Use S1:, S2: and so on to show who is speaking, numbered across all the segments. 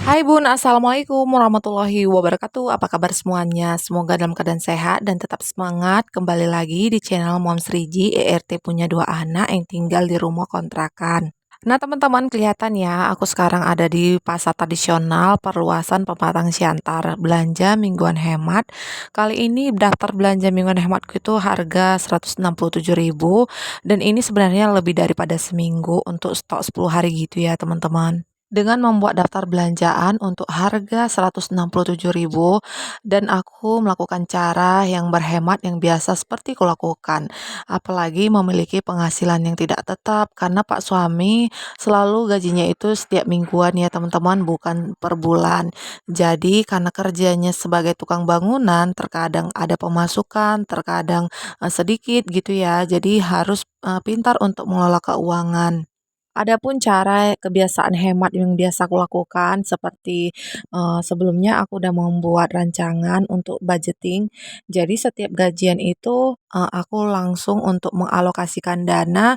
S1: Hai Bun, Assalamualaikum warahmatullahi wabarakatuh. Apa kabar semuanya? Semoga dalam keadaan sehat dan tetap semangat. Kembali lagi di channel Moms Riji, ERT punya dua anak yang tinggal di rumah kontrakan. Nah teman-teman, kelihatan ya, aku sekarang ada di pasar tradisional perluasan Pematang Siantar. Belanja mingguan hemat. Kali ini daftar belanja mingguan hematku itu harga 167.000, dan ini sebenarnya lebih daripada seminggu untuk stok 10 hari gitu ya teman-teman. Dengan membuat daftar belanjaan untuk harga 167.000, dan aku melakukan cara yang berhemat yang biasa seperti kulakukan. Apalagi memiliki penghasilan yang tidak tetap karena Pak suami selalu gajinya itu setiap mingguan ya teman-teman, bukan per bulan. Jadi karena kerjanya sebagai tukang bangunan, terkadang ada pemasukan, terkadang sedikit gitu ya. Jadi harus pintar untuk mengelola keuangan. Adapun cara kebiasaan hemat yang biasa aku lakukan seperti, sebelumnya aku udah membuat rancangan untuk budgeting. Jadi setiap gajian itu, aku langsung untuk mengalokasikan dana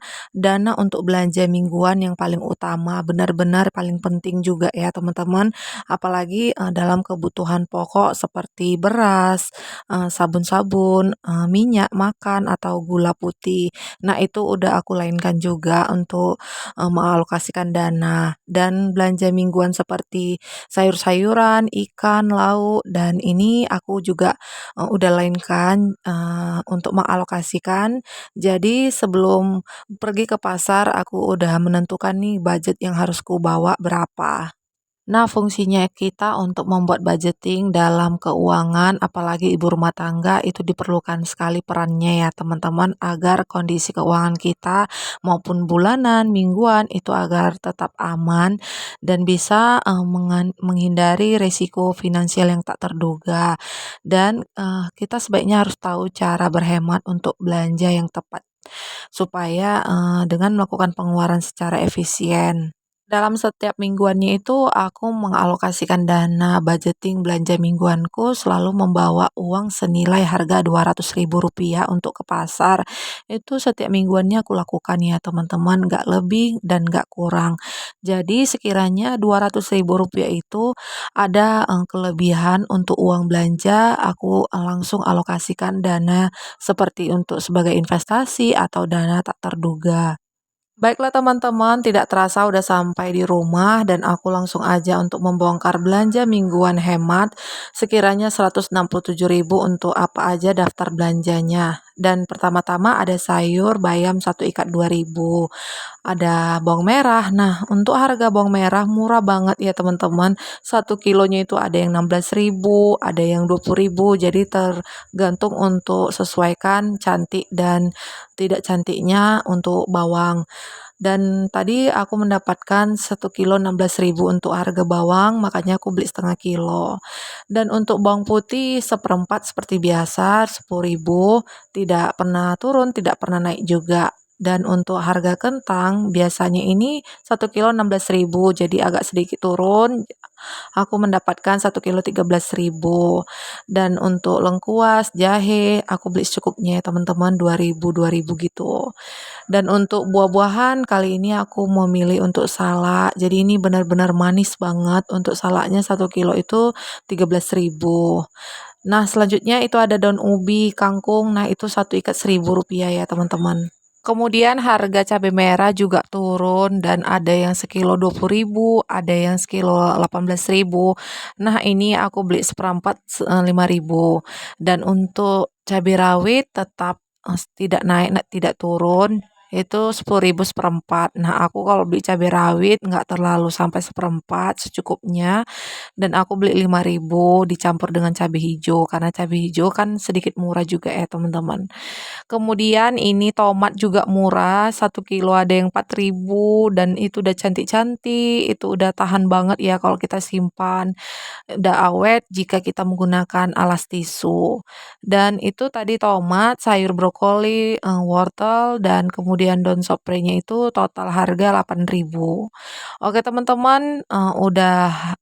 S1: untuk belanja mingguan yang paling utama, benar-benar paling penting juga ya teman-teman. Apalagi, dalam kebutuhan pokok seperti beras, sabun-sabun, minyak makan atau gula putih. Nah itu udah aku lainkan juga untuk mengalokasikan dana, dan belanja mingguan seperti sayur-sayuran, ikan, lauk, dan ini aku juga, udah lainkan, untuk mengalokasikan. Jadi sebelum pergi ke pasar aku udah menentukan nih budget yang harus kubawa berapa. Nah, fungsinya kita untuk membuat budgeting dalam keuangan, apalagi ibu rumah tangga, itu diperlukan sekali perannya ya teman-teman, agar kondisi keuangan kita maupun bulanan, mingguan itu agar tetap aman dan bisa menghindari resiko finansial yang tak terduga. Dan kita sebaiknya harus tahu cara berhemat untuk belanja yang tepat supaya dengan melakukan pengeluaran secara efisien. Dalam setiap mingguannya itu aku mengalokasikan dana budgeting belanja mingguanku selalu membawa uang senilai harga Rp200.000 untuk ke pasar. Itu setiap mingguannya aku lakukan ya teman-teman, nggak lebih dan nggak kurang. Jadi sekiranya Rp200.000 itu ada kelebihan untuk uang belanja, aku langsung alokasikan dana seperti untuk sebagai investasi atau dana tak terduga. Baiklah teman-teman, tidak terasa udah sampai di rumah dan aku langsung aja untuk membongkar belanja mingguan hemat sekiranya 167.000 untuk apa aja daftar belanjanya. Dan pertama-tama ada sayur bayam satu ikat 2.000, ada bawang merah. Nah, untuk harga bawang merah murah banget ya teman-teman. 1 kilonya itu ada yang 16.000, ada yang 20.000. Jadi tergantung untuk sesuaikan cantik dan tidak cantiknya untuk bawang. Dan tadi aku mendapatkan 1 kilo 16.000 untuk harga bawang, makanya aku beli setengah kilo. Dan untuk bawang putih seperempat seperti biasa 10.000, tidak pernah turun, tidak pernah naik juga. Dan untuk harga kentang biasanya ini 1 kilo 16.000, jadi agak sedikit turun. Aku mendapatkan 1 kilo 13.000. Dan untuk lengkuas, jahe, aku beli secukupnya ya teman-teman, 2.000 gitu. Dan untuk buah-buahan kali ini aku memilih untuk salak. Jadi ini benar-benar manis banget. Untuk salaknya 1 kilo itu 13.000. Nah, selanjutnya itu ada daun ubi, kangkung. Nah, itu satu ikat Rp1.000 ya, teman-teman. Kemudian harga cabai merah juga turun dan ada yang sekilo 20.000, ada yang sekilo 18.000. Nah, ini aku beli seperempat 5.000. Dan untuk cabai rawit tetap tidak naik, tidak turun. Itu 10.000 seperempat. Nah, aku kalau beli cabai rawit nggak terlalu sampai seperempat, secukupnya. Dan aku beli 5.000 dicampur dengan cabai hijau karena cabai hijau kan sedikit murah juga ya teman-teman. Kemudian ini tomat juga murah, 1 kilo ada yang 4.000 dan itu udah cantik-cantik, itu udah tahan banget ya kalau kita simpan, udah awet jika kita menggunakan alas tisu. Dan itu tadi tomat, sayur brokoli, wortel, dan kemudian daun soprenya itu total harga 8.000. Oke teman-teman, udah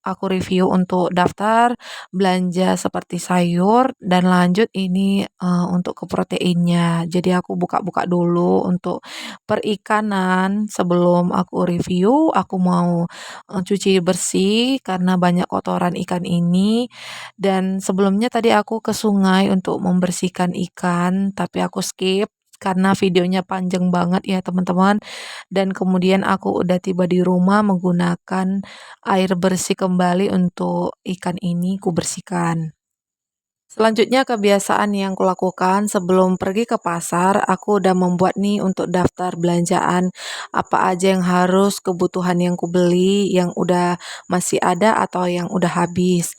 S1: aku review untuk daftar belanja seperti sayur dan lanjut ini untuk ke proteinnya. Jadi aku buka-buka dulu untuk perikanan sebelum aku review, aku mau cuci bersih karena banyak kotoran ikan ini. Dan sebelumnya tadi aku ke sungai untuk membersihkan ikan, tapi aku skip karena videonya panjang banget ya teman-teman. Dan kemudian aku udah tiba di rumah menggunakan air bersih kembali untuk ikan ini kubersihkan. Selanjutnya kebiasaan yang kulakukan sebelum pergi ke pasar, aku udah membuat nih untuk daftar belanjaan apa aja yang harus, kebutuhan yang kubeli, yang udah masih ada atau yang udah habis.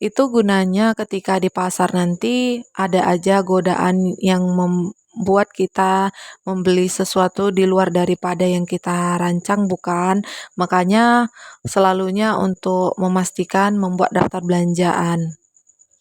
S1: Itu gunanya ketika di pasar nanti ada aja godaan yang membuat kita membeli sesuatu di luar daripada yang kita rancang, bukan? Makanya selalunya untuk memastikan membuat daftar belanjaan.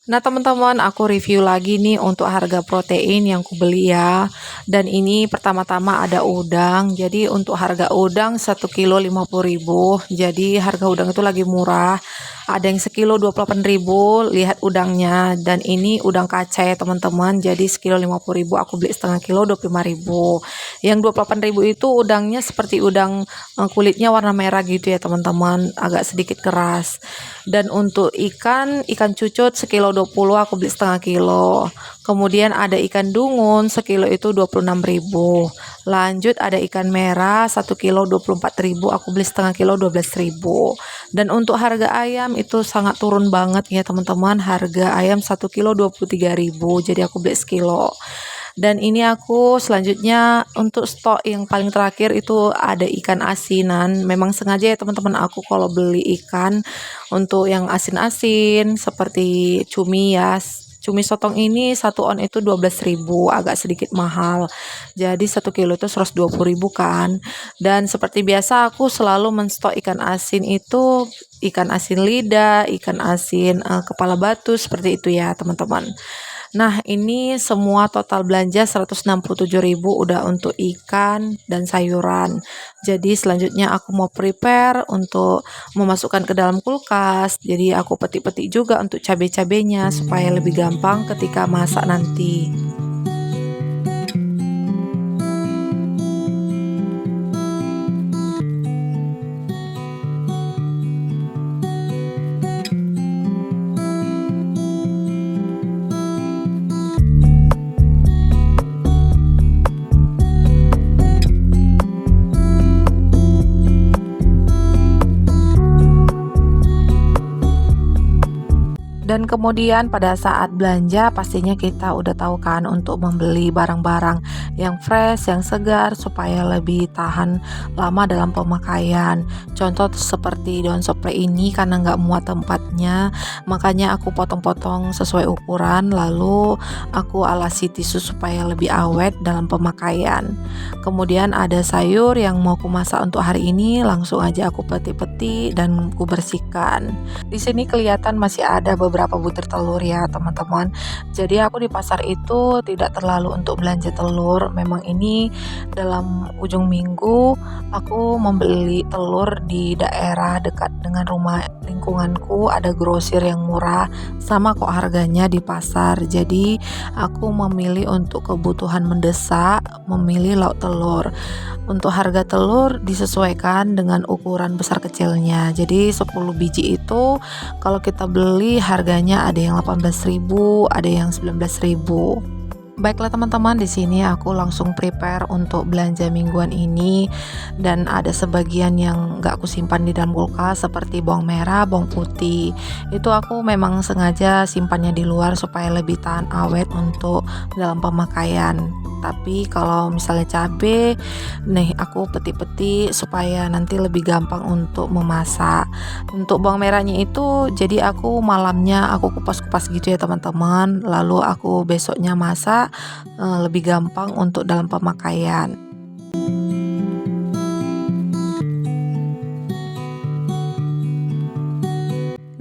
S1: Nah, teman-teman, aku review lagi nih untuk harga protein yang kubeli ya. Dan ini pertama-tama ada udang. Jadi untuk harga udang 1 kilo 50.000. Jadi harga udang itu lagi murah. Ada yang sekilo 28.000. Lihat udangnya. Dan ini udang kaca ya teman-teman. Jadi sekilo 50.000. Aku beli setengah kilo 25.000. Yang 28.000 itu udangnya seperti udang kulitnya warna merah gitu ya teman-teman. Agak sedikit keras. Dan untuk ikan cucut sekilo 20 aku beli setengah kilo. Kemudian ada ikan dungun sekilo itu 26.000. Lanjut ada ikan merah 1 kilo 24.000, aku beli setengah kilo 12.000. Dan untuk harga ayam itu sangat turun banget ya teman-teman. Harga ayam 1 kilo 23.000, jadi aku beli sekilo. Dan ini aku selanjutnya untuk stok yang paling terakhir itu ada ikan asinan. Memang sengaja ya teman-teman, aku kalau beli ikan untuk yang asin-asin seperti cumi ya. Cumi sotong ini 1 on itu 12.000, agak sedikit mahal. Jadi 1 kilo itu 120.000 kan. Dan seperti biasa aku selalu menstok ikan asin itu ikan asin lidah, ikan asin kepala batu seperti itu ya teman-teman. Nah, ini semua total belanja 167.000 udah untuk ikan dan sayuran. Jadi selanjutnya aku mau prepare untuk memasukkan ke dalam kulkas. Jadi aku petik-petik juga untuk cabai-cabainya supaya lebih gampang ketika masak nanti. Dan kemudian pada saat belanja pastinya kita udah tahu kan untuk membeli barang-barang yang fresh, yang segar supaya lebih tahan lama dalam pemakaian. Contoh seperti daun seprei ini karena nggak muat tempatnya, makanya aku potong-potong sesuai ukuran lalu aku alasi tisu supaya lebih awet dalam pemakaian. Kemudian ada sayur yang mau aku masak untuk hari ini, langsung aja aku petik-petik dan aku bersihkan. Di sini kelihatan masih ada beberapa butir telur ya teman-teman. Jadi aku di pasar itu tidak terlalu untuk belanja telur. Memang ini dalam ujung minggu aku membeli telur di daerah dekat dengan rumah lingkunganku, ada grosir yang murah, sama kok harganya di pasar. Jadi aku memilih untuk kebutuhan mendesak, memilih lauk telur. Untuk harga telur disesuaikan dengan ukuran besar kecilnya. Jadi 10 biji itu kalau kita beli harganya ada yang 18.000, ada yang 19.000. Baiklah teman-teman, di sini aku langsung prepare untuk belanja mingguan ini dan ada sebagian yang gak aku simpan di dalam kulkas seperti bawang merah, bawang putih. Itu aku memang sengaja simpannya di luar supaya lebih tahan awet untuk dalam pemakaian. Tapi kalau misalnya cabai, nih aku petik-petik supaya nanti lebih gampang untuk memasak. Untuk bawang merahnya itu jadi aku malamnya aku kupas-kupas gitu ya teman-teman, lalu aku besoknya masak lebih gampang untuk dalam pemakaian.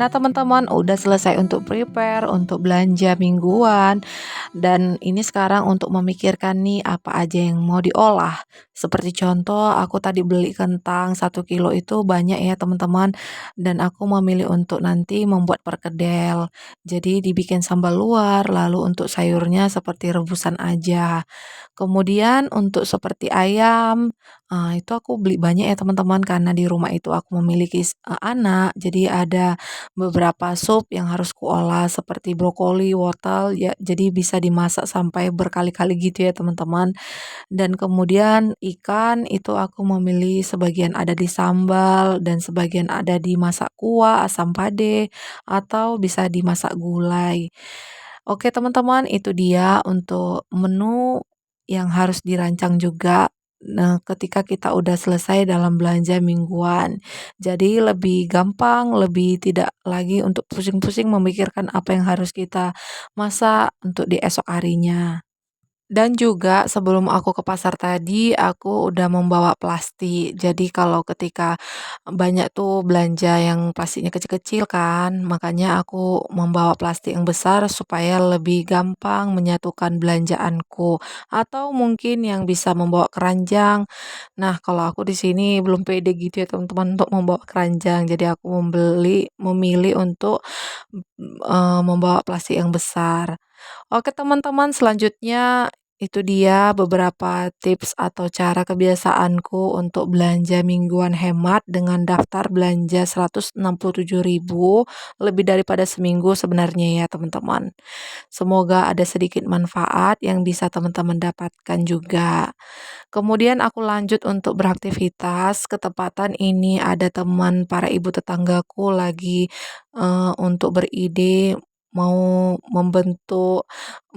S1: Nah, teman-teman udah selesai untuk prepare, untuk belanja mingguan, dan ini sekarang untuk memikirkan nih apa aja yang mau diolah. Seperti contoh, aku tadi beli kentang 1 kilo itu banyak ya teman-teman, dan aku memilih untuk nanti membuat perkedel. Jadi dibikin sambal luar, lalu untuk sayurnya seperti rebusan aja. Kemudian untuk seperti ayam, itu aku beli banyak ya teman-teman karena di rumah itu aku memiliki anak, jadi ada beberapa sup yang harus kuolah seperti brokoli, wortel, ya jadi bisa dimasak sampai berkali-kali gitu ya teman-teman. Dan kemudian ikan itu aku memilih sebagian ada di sambal dan sebagian ada dimasak kuah, asam pade, atau bisa dimasak gulai. Oke teman-teman, itu dia untuk menu yang harus dirancang juga. Nah, ketika kita udah selesai dalam belanja mingguan. Jadi lebih gampang, lebih tidak lagi untuk pusing-pusing memikirkan apa yang harus kita masak untuk di esok harinya. Dan juga sebelum aku ke pasar tadi, aku udah membawa plastik. Jadi kalau ketika banyak tuh belanja yang plastiknya kecil-kecil kan, makanya aku membawa plastik yang besar supaya lebih gampang menyatukan belanjaanku. Atau mungkin yang bisa membawa keranjang. Nah, kalau aku di sini belum pede gitu ya teman-teman untuk membawa keranjang. Jadi aku memilih untuk membawa plastik yang besar. Oke teman-teman, selanjutnya itu dia beberapa tips atau cara kebiasaanku untuk belanja mingguan hemat dengan daftar belanja 167.000 lebih daripada seminggu sebenarnya ya teman-teman. Semoga ada sedikit manfaat yang bisa teman-teman dapatkan juga. Kemudian aku lanjut untuk beraktivitas, ketepatan ini ada teman para ibu tetanggaku lagi untuk beride mau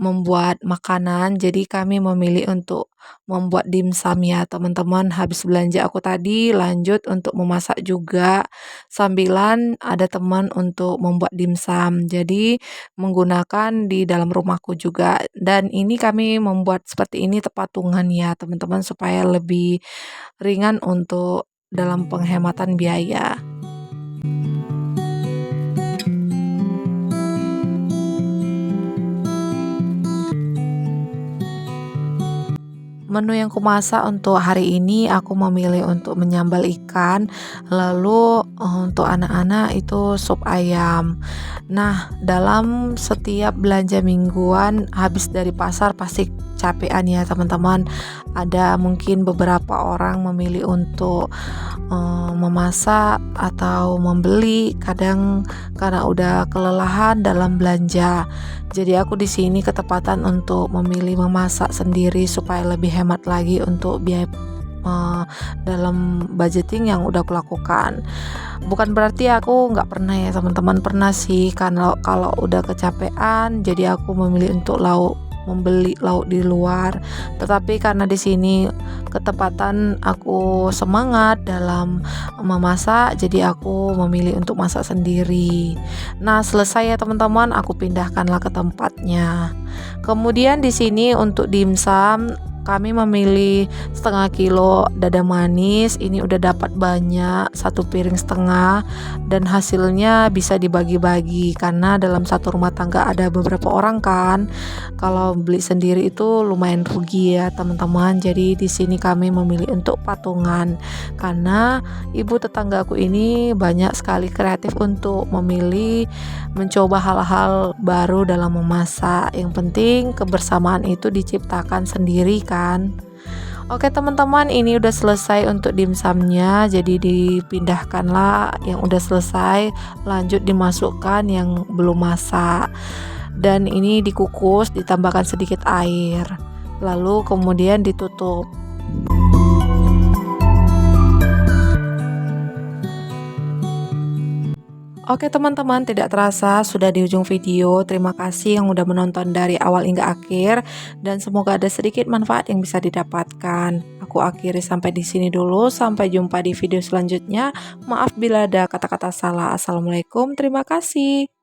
S1: membuat makanan, jadi kami memilih untuk membuat dimsum ya teman-teman. Habis belanja aku tadi lanjut untuk memasak juga, sambilan ada teman untuk membuat dimsum. Jadi menggunakan di dalam rumahku juga, dan ini kami membuat seperti ini tepatungan ya teman-teman supaya lebih ringan untuk dalam penghematan biaya. Menu yang kumasak untuk hari ini aku memilih untuk menyambal ikan, lalu untuk anak-anak itu sup ayam. Nah, dalam setiap belanja mingguan habis dari pasar pasti capean ya teman-teman. Ada mungkin beberapa orang memilih untuk memasak atau membeli, kadang karena udah kelelahan dalam belanja. Jadi aku di sini ketepatan untuk memilih memasak sendiri supaya lebih hemat lagi untuk biaya dalam budgeting yang udah aku lakukan. Bukan berarti aku nggak pernah ya teman-teman, pernah sih karena kalau udah kecapean jadi aku memilih untuk membeli lauk di luar. Tetapi karena di sini ketepatan aku semangat dalam memasak, jadi aku memilih untuk masak sendiri. Nah, selesai ya teman-teman, aku pindahkanlah ke tempatnya. Kemudian di sini untuk dimsum kami memilih 1/2 kilo dada manis. Ini udah dapat banyak, 1 piring setengah, dan hasilnya bisa dibagi-bagi karena dalam satu rumah tangga ada beberapa orang kan. Kalau beli sendiri itu lumayan rugi ya teman-teman. Jadi di sini kami memilih untuk patungan karena ibu tetanggaku ini banyak sekali kreatif untuk mencoba hal-hal baru dalam memasak. Yang penting kebersamaan itu diciptakan sendiri kan. Oke teman-teman, ini udah selesai untuk dimsumnya, jadi dipindahkanlah yang udah selesai, lanjut dimasukkan yang belum masak, dan ini dikukus, ditambahkan sedikit air, lalu kemudian ditutup. Oke teman-teman, tidak terasa sudah di ujung video. Terima kasih yang udah menonton dari awal hingga akhir, dan semoga ada sedikit manfaat yang bisa didapatkan. Aku akhiri sampai di sini dulu. Sampai jumpa di video selanjutnya. Maaf bila ada kata-kata salah. Assalamualaikum. Terima kasih.